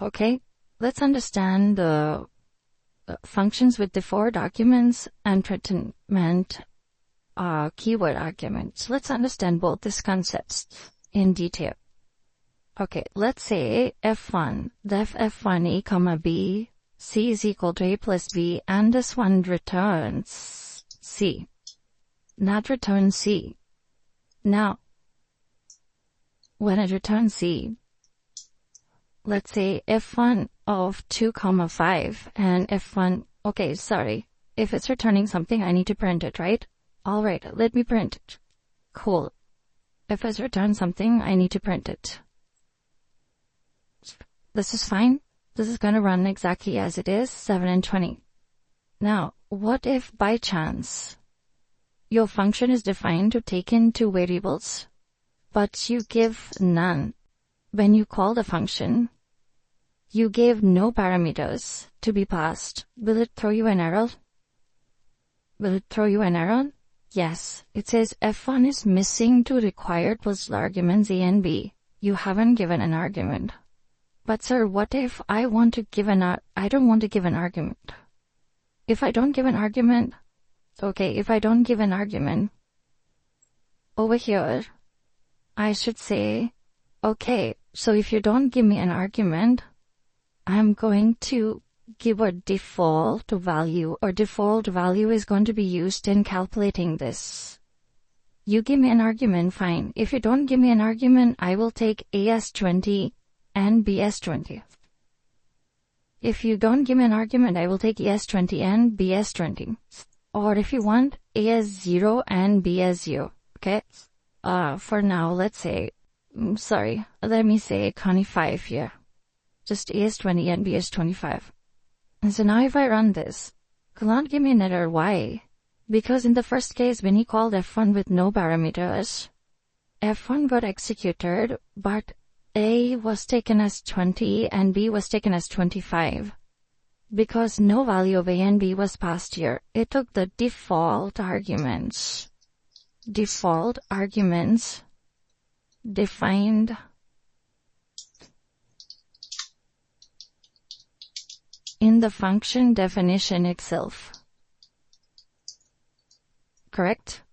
Okay, let's understand the functions with default arguments and treatment keyword arguments. Let's understand both these concepts in detail. Okay, let's say f1, def f1 a comma b, c is equal to a plus b, and this one returns c. Not return c. Now, when it returns c, let's say f1 of 2 comma 5 and f1, okay, sorry. If it's returning something, I need to print it, right? Alright, let me print it. Cool. If it's returned something, I need to print it. This is fine. This is going to run exactly as it is, 7 and 20. Now, what if by chance your function is defined to take in two variables, but you give none? When you call the function, you gave no parameters to be passed. Will it throw you an error? Will it throw you an error? Yes. It says f1 is missing two required postal arguments a and b. You haven't given an argument. But sir, what if I want to give I don't want to give an argument. If I don't give an argument, okay, if I don't give an argument, over here, I should say, okay, so if you don't give me an argument, I'm going to give a default value, or default value is going to be used in calculating this. You give me an argument, fine. If you don't give me an argument, I will take a as 20 and b as 20. If you don't give me an argument, I will take a as 20 and b as 20. Or if you want, a as 0 and b as 0. Okay? For now, let's say, let me say 25 here. Just a is 20 and b is 25. And so now if I run this, it will not give me an error. Why? Because in the first case, when he called f1 with no parameters, f1 got executed, but a was taken as 20 and b was taken as 25. Because no value of a and b was passed here, it took the default arguments. Default arguments defined in the function definition itself. Correct?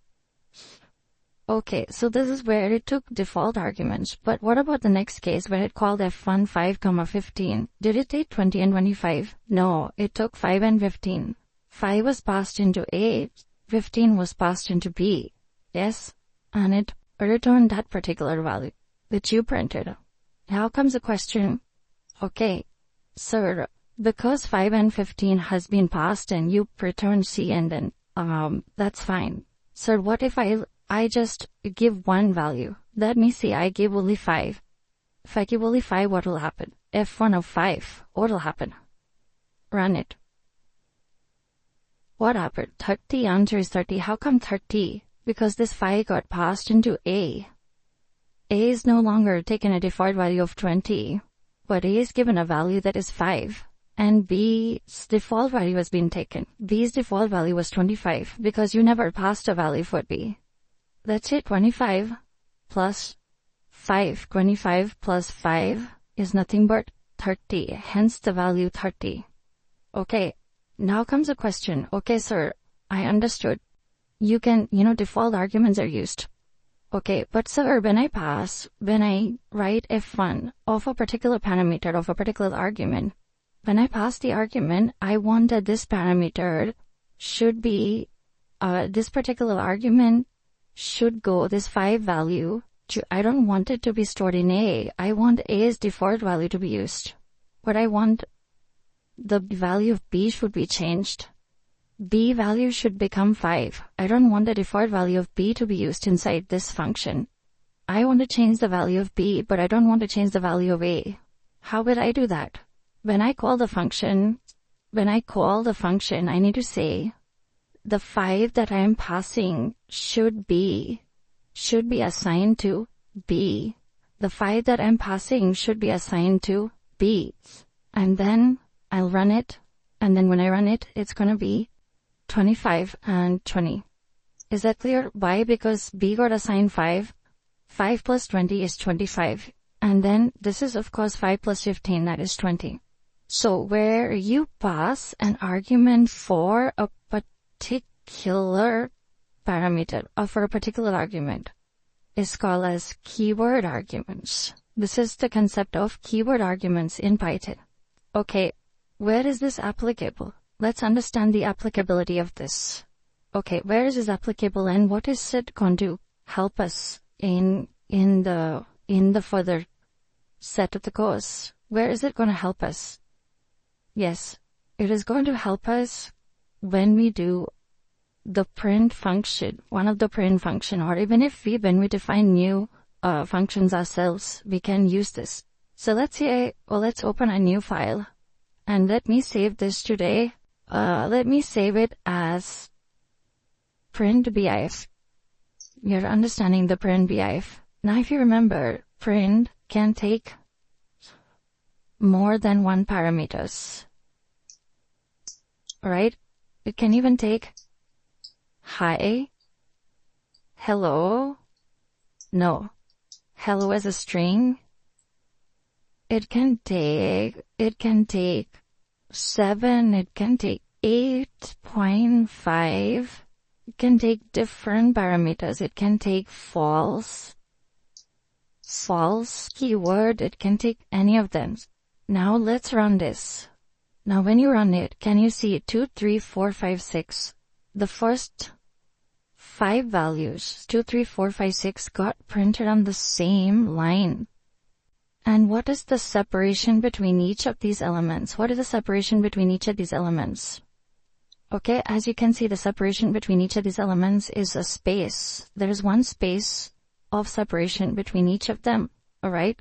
Okay, so this is where it took default arguments. But what about the next case where it called f1 5, 15? Did it take 20 and 25? No, it took 5 and 15. 5 was passed into A, 15 was passed into B. Yes? And it returned that particular value which you printed. Now comes the question, okay, sir, because 5 and 15 has been passed and you return C and then, that's fine. Sir, what if I just give one value? Let me see, I give only 5. If I give only 5, what will happen? F1 of 5, what will happen? Run it. What happened? 30, answer is 30. How come 30? Because this 5 got passed into A. A is no longer taken a default value of 20, but A is given a value that is 5. And B's default value has been taken. B's default value was 25 because you never passed a value for B. Let's say 25 plus 5. 25 plus 5 is nothing but 30, hence the value 30. Okay, now comes a question. Okay, sir, I understood. You can, default arguments are used. Okay, but sir, when I write f1 of a particular parameter of a particular argument, when I pass the argument, I want that this parameter should be, this particular argument should go, this 5 value, I don't want it to be stored in A. I want A's default value to be used. But I want the value of B should be changed. B value should become 5. I don't want the default value of B to be used inside this function. I want to change the value of B, but I don't want to change the value of A. How will I do that? When I call the function, I need to say the 5 that I am passing should be assigned to B. The 5 that I'm passing should be assigned to B. And then I'll run it. And then when I run it, it's going to be 25 and 20. Is that clear? Why? Because B got assigned 5. 5 plus 20 is 25. And then this is of course 5 plus 15, that is 20. So where you pass an argument for a particular parameter or for a particular argument is called as keyword arguments. This is the concept of keyword arguments in Python. Okay, where is this applicable? Let's understand the applicability of this. Okay, where is this applicable and what is it going to help us in the further set of the course? Where is it going to help us? Yes, it is going to help us when we do the print function, one of the print function, or even when we define new functions ourselves, we can use this. So let's open a new file and let me save this today. Let me save it as print BIF. You're understanding the print BIF. Now if you remember, print can take more than one parameters. Alright? It can even take hi, hello, no, hello as a string. It can take 7, it can take 8.5, it can take different parameters, it can take false keyword, it can take any of them. Now let's run this. Now when you run it, can you see 2, 3, 4, 5, 6? The first 5 values, 2, 3, 4, 5, 6, got printed on the same line. And what is the separation between each of these elements? What is the separation between each of these elements? Okay, as you can see, the separation between each of these elements is a space. There is one space of separation between each of them, alright?